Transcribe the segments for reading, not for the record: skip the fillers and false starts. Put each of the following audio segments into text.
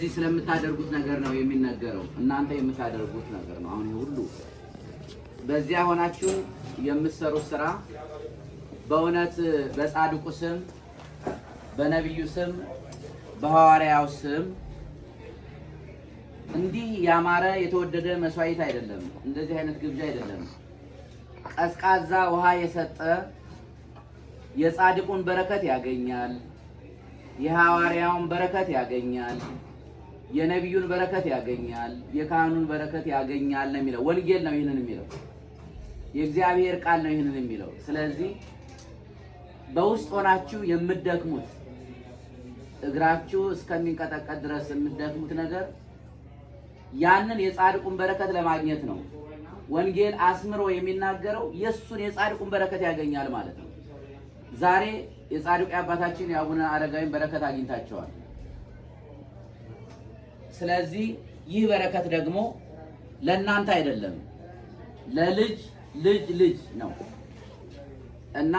እዚህ ስለምታደርጉት ነገር ነው የሚነገረው። እናንተ የምታደርጉት ነገር ነው። አሁን ሁሉ በዚያ ሆናችሁ የምትሰሩት ስራ በእውነት በጻድቁ ስም፣ በነብዩ ስም፣ በሐዋርያው ስም እንዲህ ያማረ የተወደደ መስዋዕት አይደለም። እንደዚህ አይነት ግብዣ አይደለም። ቀዝቃዛ ውሃ የሰጠ የጻድቁን በረከት ያገኛል፣ የሐዋርያውን በረከት ያገኛል፣ የነብዩን በረከት ያገኛል፣ የካህኑን በረከት ያገኛል ነው የሚለው። ወንጌል ነው ይሄንን የሚለው። የእግዚአብሔር ቃል ነው ይሄንን የሚለው። ስለዚህ በውስጥ ሆናችሁ የምትደክሙት እግራችሁ እስከሚንቀጠቀጥ ድረስ የምትደክሙት ነገር ያንን የጻድቁን በረከት ለማግኘት ነው። ወንጌል አስምሮ የሚናገረው የሱን የጻድቁን በረከት ያገኛል ማለት ነው። ዛሬ የጻድቁ አባታችን የአቡነ አረጋዊን በረከት አግኝታቸዋል። ስለዚህ ይህ በረከት ደግሞ ለእናንተ አይደለም፣ ለልጅ ልጅ ልጅ ነው እና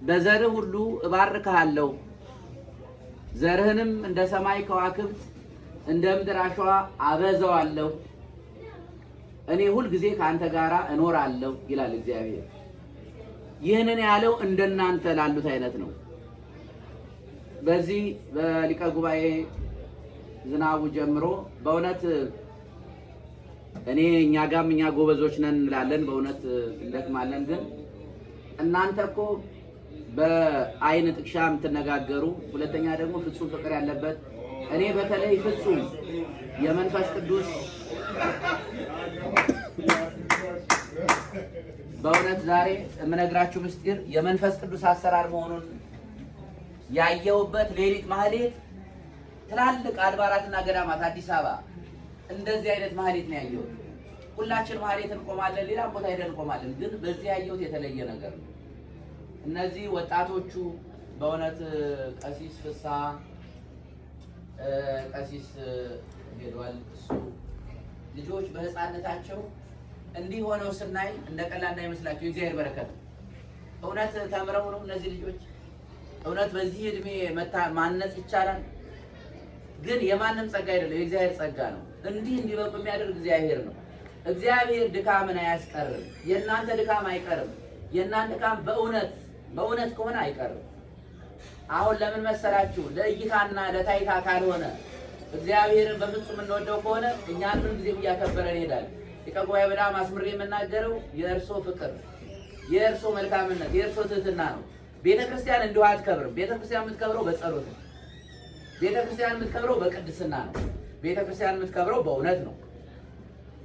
በዘርህ ሁሉ እባርክሃለሁ፣ ዘርህንም እንደ ሰማይ ከዋክብት እንደ ምድር አሸዋ አበዛዋለሁ፣ እኔ ሁል ጊዜ ከአንተ ጋር እኖራለሁ ይላል እግዚአብሔር። ይህንን ያለው እንደናንተ ላሉት አይነት ነው። በዚህ በሊቀ ጉባኤ ዝናቡ ጀምሮ በእውነት እኛ ጎበዞች ነን እንላለን፣ በእውነት እንደክማለን። ግን እናንተ እኮ በአይን ጥቅሻ የምትነጋገሩ፣ ሁለተኛ ደግሞ ፍጹም ፍቅር ያለበት፣ እኔ በተለይ ፍጹም የመንፈስ ቅዱስ በእውነት ዛሬ የምነግራችሁ ምስጢር የመንፈስ ቅዱስ አሰራር መሆኑን ያየሁበት ሌሊት ማህሌት ትላልቅ አድባራትና ገዳማት አዲስ አበባ እንደዚህ አይነት ማህሌት ነው ያየሁት። ሁላችን ማህሌት እንቆማለን፣ ሌላ ቦታ ሄደን እንቆማለን። ግን በዚህ ያየሁት የተለየ ነገር ነው። እነዚህ ወጣቶቹ በእውነት ቀሲስ ፍሳ ቀሲስ ሄዷል። እሱ ልጆች በህፃነታቸው እንዲህ ሆነው ስናይ እንደ ቀላል እንዳይመስላችሁ የእግዚአብሔር በረከት እውነት ተምረው ነው እነዚህ ልጆች። እውነት በዚህ እድሜ ማነጽ ይቻላል። ግን የማንም ጸጋ አይደለም፣ የእግዚአብሔር ጸጋ ነው። እንዲህ እንዲበቁ የሚያደርግ እግዚአብሔር ነው። እግዚአብሔር ድካምን አያስቀርም። የእናንተ ድካም አይቀርም። የእናንተ ድካም በእውነት ከሆነ አይቀርም። አሁን ለምን መሰላችሁ? ለእይታና ለታይታ ካልሆነ እግዚአብሔርን በፍጹም እንወደው ከሆነ እኛን ምን ጊዜም እያከበረን ይሄዳል። ሊቀ ጉባኤ በጣም አስምሬ የምናገረው የእርሶ ፍቅር፣ የእርሶ መልካምነት፣ የእርሶ ትህትና ነው። ቤተክርስቲያን እንዲሁ አትከብርም። ቤተክርስቲያን የምትከብረው በጸሎት ነው። ቤተክርስቲያን የምትከብረው በቅድስና ነው። ቤተክርስቲያን የምትከብረው በእውነት ነው።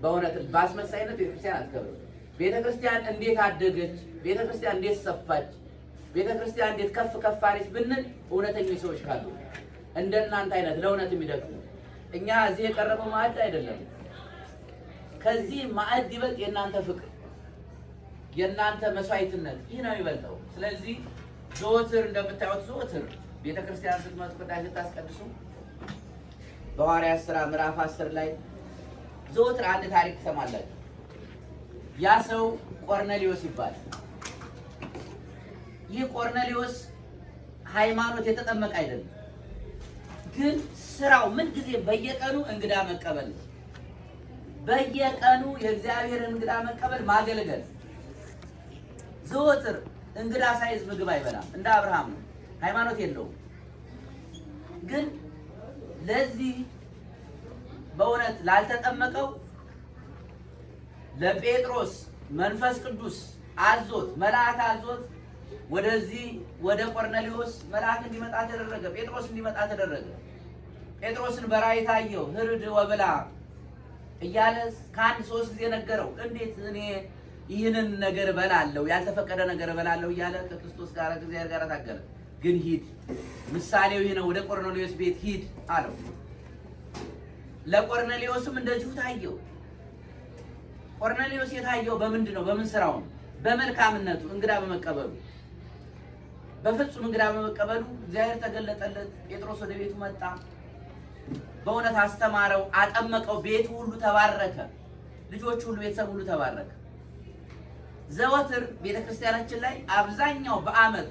በእውነት በአስመሳይነት ቤተክርስቲያን አትከብርም። ቤተክርስቲያን እንዴት አደገች፣ ቤተክርስቲያን እንዴት ሰፋች፣ ቤተክርስቲያን እንዴት ከፍ ከፍ አለች ብንል እውነተኞች ሰዎች ካሉ እንደናንተ አይነት ለእውነት የሚደክሙ። እኛ እዚህ የቀረበው ማዕድ አይደለም። ከዚህ ማዕድ ይበልጥ የእናንተ ፍቅር፣ የእናንተ መስዋዕትነት ይህ ነው የሚበልጠው። ስለዚህ ዘወትር እንደምታዩት ዘወትር ቤተክርስቲያን ስትመጡ ቅዳሴ ስታስቀድሱ በሐዋርያት ሥራ ምዕራፍ 10 ላይ ዘወትር አንድ ታሪክ ትሰማላችሁ። ያ ሰው ቆርኔሌዎስ ይባላል። ይህ ቆርኔሌዎስ ሃይማኖት የተጠመቀ አይደለም፣ ግን ስራው ምን ጊዜ በየቀኑ እንግዳ መቀበል ነው። በየቀኑ የእግዚአብሔር እንግዳ መቀበል ማገልገል። ዘወትር እንግዳ ሳይዝ ምግብ አይበላም። እንደ አብርሃም ነው። ሃይማኖት የለውም። ግን ለዚህ በእውነት ላልተጠመቀው ለጴጥሮስ መንፈስ ቅዱስ አዞት፣ መልአክ አዞት ወደዚህ ወደ ቆርኔሌዎስ መልአክ እንዲመጣ ተደረገ። ጴጥሮስ እንዲመጣ ተደረገ። ጴጥሮስን በራእይ ታየው። ህርድ ወብላ እያለ ከአንድ 3 ጊዜ ነገረው። እንዴት እኔ ይህንን ነገር እበላለሁ፣ ያልተፈቀደ ነገር እበላለሁ እያለ ከክርስቶስ ጋር ከእግዚአብሔር ጋር ታገለ። ግን ሂድ፣ ምሳሌው ይህ ነው፣ ወደ ቆርኔሌዎስ ቤት ሂድ አለው። ለቆርኔሌዎስም እንደዚሁ ታየው። ቆርኔሌዎስ የታየው በምንድን ነው? በምን ስራው ነው? በመልካምነቱ፣ እንግዳ በመቀበሉ፣ በፍጹም እንግዳ በመቀበሉ እግዚአብሔር ተገለጠለት። ጴጥሮስ ወደ ቤቱ መጣ። በእውነት አስተማረው፣ አጠመቀው። ቤቱ ሁሉ ተባረከ። ልጆቹ ሁሉ፣ ቤተሰብ ሁሉ ተባረከ። ዘወትር ቤተክርስቲያናችን ላይ አብዛኛው በአመት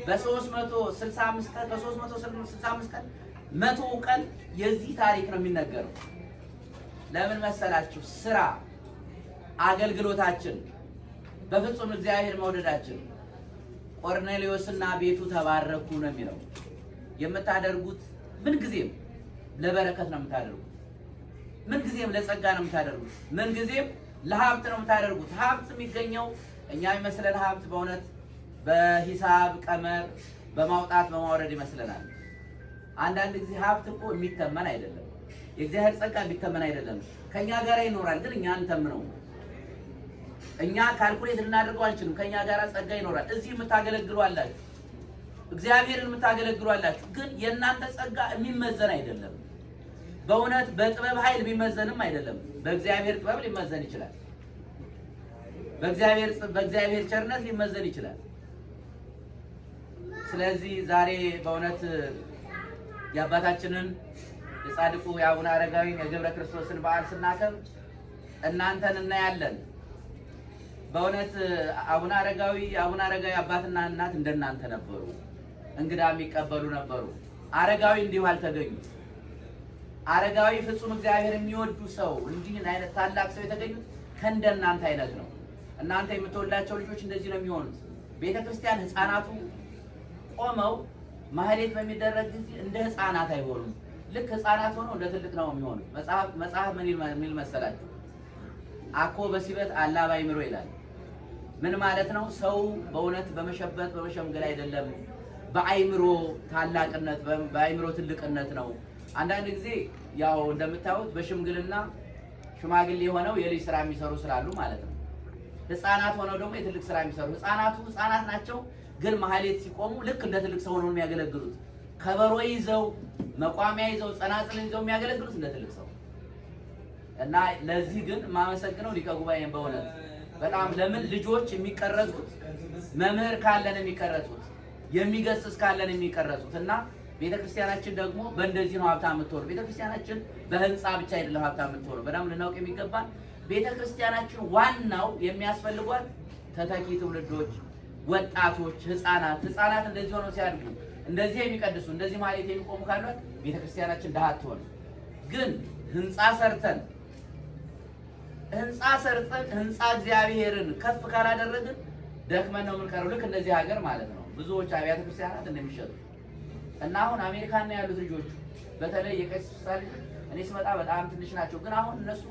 በ365 ቀን 100 ቀን የዚህ ታሪክ ነው የሚነገረው። ለምን መሰላችሁ? ስራ፣ አገልግሎታችን፣ በፍጹም እግዚአብሔር መውደዳችን። ቆርኔሌዎስና ቤቱ ተባረኩ ነው የሚለው። የምታደርጉት ምንጊዜም ለበረከት ነው የምታደርጉት። ምንጊዜም ለጸጋ ነው የምታደርጉት። ምንጊዜም ለሀብት ነው የምታደርጉት። ሀብት የሚገኘው እኛ የሚመስለን ሀብት በእውነት በሂሳብ ቀመር በማውጣት በማውረድ ይመስለናል። አንዳንድ ጊዜ ሀብት እኮ የሚተመን አይደለም። የእግዚአብሔር ጸጋ የሚተመን አይደለም። ከኛ ጋር ይኖራል፣ ግን እኛ አንተምነው። እኛ ካልኩሌት ልናደርገው አንችልም። ከኛ ጋር ጸጋ ይኖራል። እዚህ የምታገለግሉ አላችሁ፣ እግዚአብሔርን የምታገለግሉ አላችሁ፣ ግን የእናንተ ጸጋ የሚመዘን አይደለም። በእውነት በጥበብ ኃይል የሚመዘንም አይደለም። በእግዚአብሔር ጥበብ ሊመዘን ይችላል። በእግዚአብሔር ቸርነት ሊመዘን ይችላል። ስለዚህ ዛሬ በእውነት የአባታችንን የጻድቁ የአቡነ አረጋዊ የገብረ ክርስቶስን በዓል ስናከብር እናንተን እናያለን። በእውነት አቡነ አረጋዊ አባትና እናት እንደናንተ ነበሩ። እንግዳ የሚቀበሉ ነበሩ። አረጋዊ እንዲሁ አልተገኙ። አረጋዊ ፍጹም እግዚአብሔር የሚወዱ ሰው፣ እንዲህ አይነት ታላቅ ሰው የተገኙት ከእንደናንተ አይነት ነው። እናንተ የምትወልዳቸው ልጆች እንደዚህ ነው የሚሆኑት። ቤተክርስቲያን ህፃናቱ ቆመው ማህሌት በሚደረግ ጊዜ እንደ ህፃናት አይሆኑም። ልክ ህፃናት ሆነው እንደ ትልቅ ነው የሚሆኑት። መጽሐፍ ምን የሚል መሰላችሁ? አኮ በሲበት አላ ባይምሮ ይላል። ምን ማለት ነው? ሰው በእውነት በመሸበት በመሸምገል አይደለም፣ በአይምሮ ታላቅነት በአይምሮ ትልቅነት ነው። አንዳንድ ጊዜ ያው እንደምታዩት በሽምግልና ሽማግሌ ሆነው የልጅ ስራ የሚሰሩ ስላሉ ማለት ነው። ህፃናት ሆነው ደግሞ የትልቅ ስራ የሚሰሩ ህፃናቱ ህፃናት ናቸው፣ ግን ማህሌት ሲቆሙ ልክ እንደ ትልቅ ሰው ሆነው የሚያገለግሉት። ከበሮ ይዘው መቋሚያ ይዘው ጸናጽልን ይዘው የሚያገለግሉት እንደ ትልቅ ሰው እና ለዚህ ግን የማመሰግነው ሊቀ ጉባኤን በእውነት በጣም ለምን ልጆች የሚቀረጹት መምህር ካለን የሚቀረጹት የሚገስጽ ካለን የሚቀረጹት እና ቤተክርስቲያናችን ደግሞ በእንደዚህ ነው ሀብታም የምትሆነው። ቤተክርስቲያናችን በህንፃ ብቻ አይደለም ሀብታም የምትሆነው። በጣም ልናውቅ የሚገባን ቤተክርስቲያናችን ዋናው የሚያስፈልጓት ተተኪ ትውልዶች፣ ወጣቶች፣ ህፃናት እንደዚህ ሆነው ሲያድጉ እንደዚህ የሚቀድሱ እንደዚህ ማለት የሚቆሙ ካሏት ቤተክርስቲያናችን ድሃ አትሆንም። ግን ህንፃ ሰርተን ህንፃ እግዚአብሔርን ከፍ ካላደረግን ደክመን ነው የምንቀረው። ልክ እንደዚህ ሀገር ማለት ነው ብዙዎች አብያተ ክርስቲያናት እንደሚሸጡ እና አሁን አሜሪካን ነው ያሉት ልጆቹ በተለይ የቀሲስ ሳሊ እኔ ስመጣ በጣም ትንሽ ናቸው፣ ግን አሁን እነሱ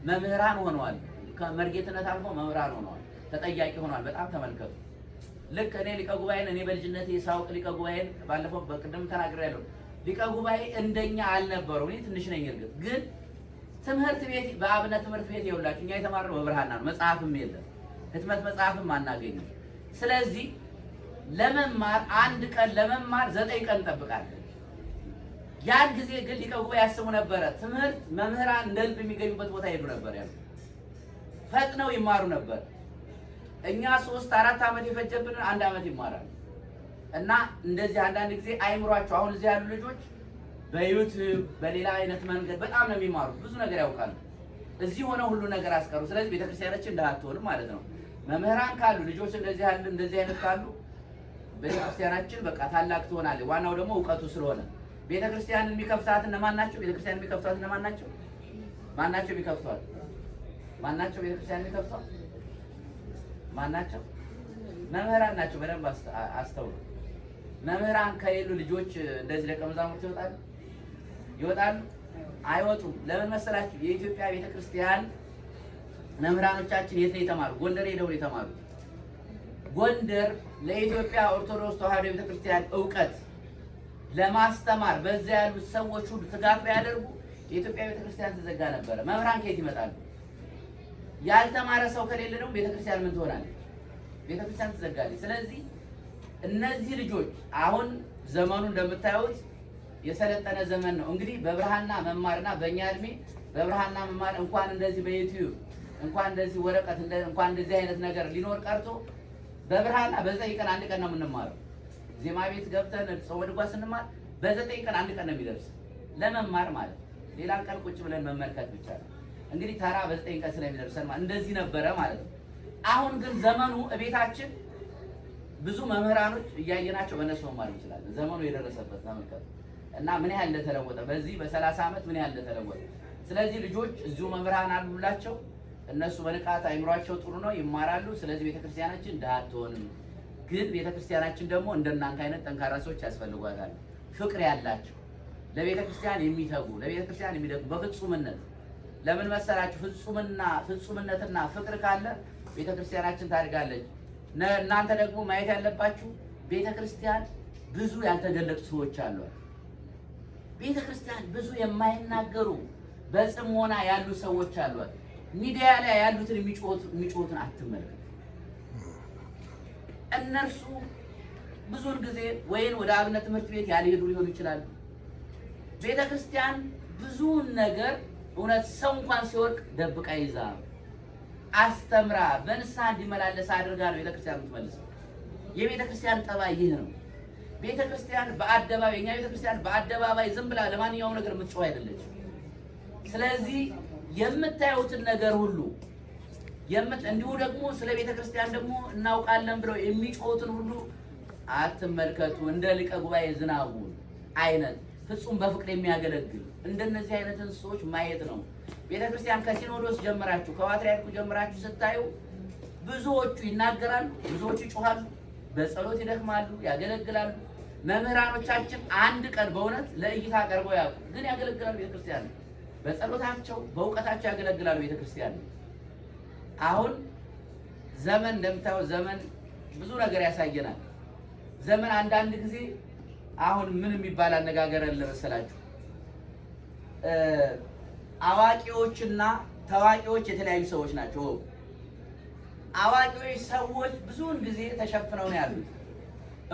መምህራን ሆነዋል። ከመርጌትነት አልፎ መምህራን ሆነዋል፣ ተጠያቂ ሆነዋል። በጣም ተመልከቱ። ልክ እኔ ሊቀ ጉባኤን እኔ በልጅነቴ ሳውቅ ሊቀ ጉባኤን ባለፈው በቅድም ተናግሬያለሁ። ሊቀ ጉባኤ እንደኛ አልነበረው። እኔ ትንሽ ነኝ እርግጥ፣ ግን ትምህርት ቤት በአብነት ትምህርት ቤት ይኸውላችሁ እኛ የተማርነው በብርሃና ነው። መጽሐፍም የለም፣ ህትመት መጽሐፍም አናገኝም። ስለዚህ ለመማር አንድ ቀን ለመማር 9 ቀን እንጠብቃለን። ያን ጊዜ ግን ሊቀ ጉባኤ ያስቡ ነበረ። ትምህርት መምህራን እንደ ልብ የሚገኙበት ቦታ ሄዱ ነበር ያሉ ፈጥነው ይማሩ ነበር። እኛ 3-4 ዓመት የፈጀብን 1 ዓመት ይማራሉ። እና እንደዚህ አንዳንድ ጊዜ አይምሯቸው አሁን እዚህ ያሉ ልጆች በዩቲዩብ በሌላ አይነት መንገድ በጣም ነው የሚማሩት፣ ብዙ ነገር ያውቃሉ። እዚህ ሆነው ሁሉ ነገር አስቀሩ። ስለዚህ ቤተክርስቲያናችን እንዳትሆንም ማለት ነው። መምህራን ካሉ ልጆች እንደዚህ አይነት ካሉ ቤተክርስቲያናችን በቃ ታላቅ ትሆናለች። ዋናው ደግሞ እውቀቱ ስለሆነ ቤተክርስቲያንን የሚከፍታት እነማን ናቸው? ቤተክርስቲያንን የሚከፍቷት እነማን ናቸው? ማናቸው የሚከፍቷት? ማናቸው ቤተክርስቲያንን የሚከፍቷት? ማናቸው? መምህራን ናቸው። በደንብ አስተውሉ። መምህራን ከሌሉ ልጆች እንደዚህ ደቀ መዛሙርት ይወጣሉ? አይወጡም። ለምን መሰላችሁ? የኢትዮጵያ ቤተክርስቲያን መምህራኖቻችን የት ነው የተማሩ? ጎንደር ሄደው ነው የተማሩት። ጎንደር ለኢትዮጵያ ኦርቶዶክስ ተዋሕዶ ቤተክርስቲያን እውቀት ለማስተማር በዚያ ያሉት ሰዎች ሁሉ ትጋት ቢያደርጉ የኢትዮጵያ ቤተክርስቲያን ተዘጋ ነበረ። መምህራን ከየት ይመጣሉ? ያልተማረ ሰው ከሌለ ደግሞ ቤተክርስቲያን ምን ትሆናለች? ቤተክርስቲያን ትዘጋለች። ስለዚህ እነዚህ ልጆች አሁን ዘመኑ እንደምታዩት የሰለጠነ ዘመን ነው። እንግዲህ በብርሃና መማርና በእኛ እድሜ በብርሃና መማር እንኳን እንደዚህ በዩቲዩብ እንኳን እንደዚህ ወረቀት እንኳን እንደዚህ አይነት ነገር ሊኖር ቀርቶ በብርሃና በ9 ቀን 1 ቀን ነው የምንማረው። ዜማ ቤት ገብተን ጾመ ድጓ ስንማር በ9 ቀን 1 ቀን ነው የሚደርስ ለመማር ማለት ነው። ሌላ ቀን ቁጭ ብለን መመልከት ብቻ ነው። እንግዲህ ተራ በ9 ቀን ስለሚደርሰን ማለት እንደዚህ ነበረ ማለት ነው። አሁን ግን ዘመኑ እቤታችን ብዙ መምህራኖች እያየናቸው በእነሱ መማር እንችላለን። ዘመኑ የደረሰበት ተመልከቱ። እና ምን ያህል እንደተለወጠ በዚህ በ30 ዓመት ምን ያህል እንደተለወጠ። ስለዚህ ልጆች እዚሁ መምህራን አሉላቸው። እነሱ በንቃት አይምሯቸው ጥሩ ነው፣ ይማራሉ። ስለዚህ ቤተክርስቲያናችን ድሃ አትሆንም። ግን ቤተክርስቲያናችን ደግሞ እንደናንተ አይነት ጠንካራ ሰዎች ያስፈልጓታል። ፍቅር ያላቸው ለቤተክርስቲያን የሚተጉ ለቤተክርስቲያን የሚደግፉ በፍጹምነት። ለምን መሰላችሁ? ፍጹምነትና ፍቅር ካለ ቤተክርስቲያናችን ታድጋለች። እናንተ ደግሞ ማየት ያለባችሁ ቤተክርስቲያን ብዙ ያልተገለጡ ሰዎች አሏት። ቤተክርስቲያን ብዙ የማይናገሩ በጽሞና ያሉ ሰዎች አሏት። ሚዲያ ላይ ያሉትን የሚጮሁትን አትመልከቱ። እነርሱ ብዙውን ጊዜ ወይን ወደ አብነት ትምህርት ቤት ያልሄዱ ሊሆኑ ይችላሉ። ቤተክርስቲያን ብዙውን ነገር እውነት ሰው እንኳን ሲወርቅ ደብቃ ይዛ አስተምራ በንስሐ እንዲመላለስ አድርጋ ነው ቤተክርስቲያን የምትመልሰው። የቤተክርስቲያን ጠባይ ይህ ነው። ቤተክርስቲያን በአደባባይ እኛ ቤተክርስቲያን በአደባባይ ዝም ብላ ለማንኛውም ነገር የምትጮህ አይደለችም። ስለዚህ የምታዩትን ነገር ሁሉ እንዲሁ ደግሞ ስለ ቤተክርስቲያን ደግሞ እናውቃለን ብለው የሚጮሁትን ሁሉ አትመልከቱ። እንደ ሊቀ ጉባኤ ዝናቡ አይነት ፍጹም በፍቅር የሚያገለግል እንደነዚህ አይነትን ሰዎች ማየት ነው። ቤተክርስቲያን ከሲኖዶስ ጀምራችሁ ከፓትርያርኩ ጀምራችሁ ስታዩ ብዙዎቹ ይናገራሉ፣ ብዙዎቹ ይጮሃሉ፣ በጸሎት ይደክማሉ፣ ያገለግላሉ። መምህራኖቻችን አንድ ቀን በእውነት ለእይታ ቀርበው ያውቁ፣ ግን ያገለግላሉ ቤተክርስቲያን። በጸሎታቸው በእውቀታቸው ያገለግላሉ ቤተክርስቲያን። አሁን ዘመን እንደምታየው ዘመን ብዙ ነገር ያሳየናል። ዘመን አንዳንድ ጊዜ አሁን ምን የሚባል አነጋገር አለ መሰላችሁ? አዋቂዎችና ታዋቂዎች የተለያዩ ሰዎች ናቸው። አዋቂዎች ሰዎች ብዙውን ጊዜ ተሸፍነው ነው ያሉት።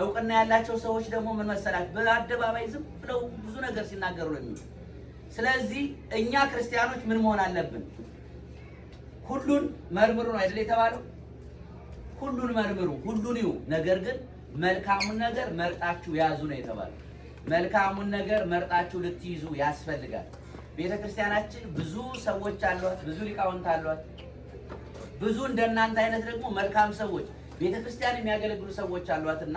እውቅና ያላቸው ሰዎች ደግሞ ምን መሰላችሁ? በአደባባይ ዝም ብለው ብዙ ነገር ሲናገሩ ነው የሚሉት። ስለዚህ እኛ ክርስቲያኖች ምን መሆን አለብን? ሁሉን መርምሩ ነው አይደል የተባለው? ሁሉን መርምሩ፣ ሁሉን ይዩ፣ ነገር ግን መልካሙን ነገር መርጣችሁ ያዙ ነው የተባለው። መልካሙን ነገር መርጣችሁ ልትይዙ ያስፈልጋል። ቤተክርስቲያናችን ብዙ ሰዎች አሏት፣ ብዙ ሊቃውንት አሏት። ብዙ እንደናንተ አይነት ደግሞ መልካም ሰዎች ቤተክርስቲያን የሚያገለግሉ ሰዎች አሏትና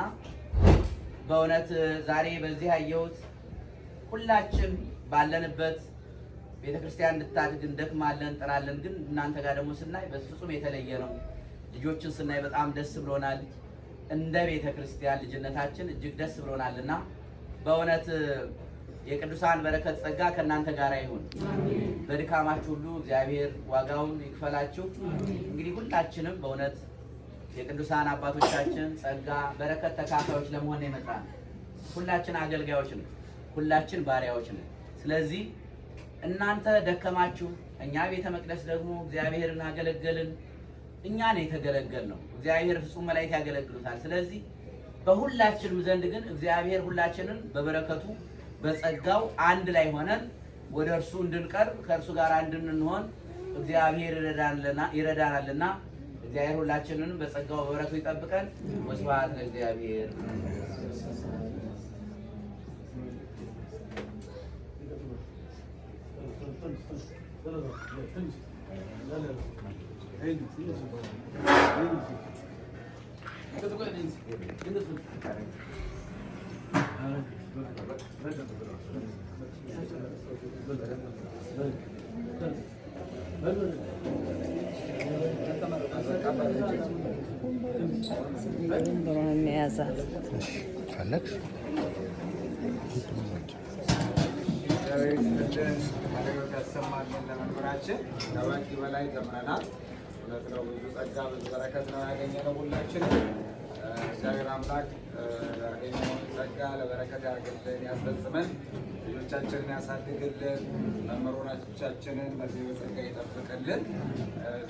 በእውነት ዛሬ በዚህ ያየሁት ሁላችን ባለንበት ቤተክርስቲያን እንድታድግ እንደክማለን፣ እንጥራለን። ግን እናንተ ጋር ደግሞ ስናይ በፍጹም የተለየ ነው። ልጆችን ስናይ በጣም ደስ ብሎናል። እንደ ቤተክርስቲያን ልጅነታችን እጅግ ደስ ብሎናልና በእውነት የቅዱሳን በረከት ጸጋ ከእናንተ ጋር ይሁን። በድካማችሁ ሁሉ እግዚአብሔር ዋጋውን ይክፈላችሁ። እንግዲህ ሁላችንም በእውነት የቅዱሳን አባቶቻችን ጸጋ በረከት ተካፋዮች ለመሆን የመጣን ሁላችን አገልጋዮች ነን፣ ሁላችን ባሪያዎች ነን። ስለዚህ እናንተ ደከማችሁ፣ እኛ ቤተ መቅደስ ደግሞ እግዚአብሔርን አገለገልን። እኛ ነው የተገለገልነው፣ እግዚአብሔር ፍጹም መላእክት ያገለግሉታል። ስለዚህ በሁላችንም ዘንድ ግን እግዚአብሔር ሁላችንን በበረከቱ በጸጋው አንድ ላይ ሆነን ወደ እርሱ እንድንቀርብ ከእርሱ ጋር እንድንሆን እግዚአብሔር ይረዳናልና እግዚአብሔር ሁላችንን በጸጋው በበረከቱ ይጠብቀን። ወስብሐት ለእግዚአብሔር። የሚያዛት ፈለግሽ ያሰማልን። ለመምህራችን ከበቂ በላይ ተምረናል። እውነት ነው። ብዙ ጸጋ ብዙ በረከት ነው ያገኘነው ሁላችንም። እግዚአብሔር አምላክ ያገኘነውን ጸጋ ለበረከት ያርግልን፣ ያስፈጽመን፣ ልጆቻችንን ያሳድግልን፣ መምህራኖቻችንን በዚህ በጸጋ ይጠብቅልን።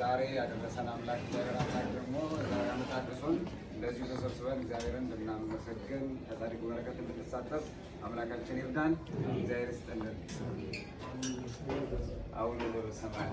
ዛሬ ያደረሰን አምላክ እግዚአብሔር አምላክ ደግሞ ዛሬ ዓመት አድርሶን እንደዚሁ ተሰብስበን እግዚአብሔርን እንድናመሰግን ከጻድቁ በረከት እንድንሳተፍ አምላካችን ይርዳን። እግዚአብሔር ይስጥልን። አሁን ወደ ሰማይ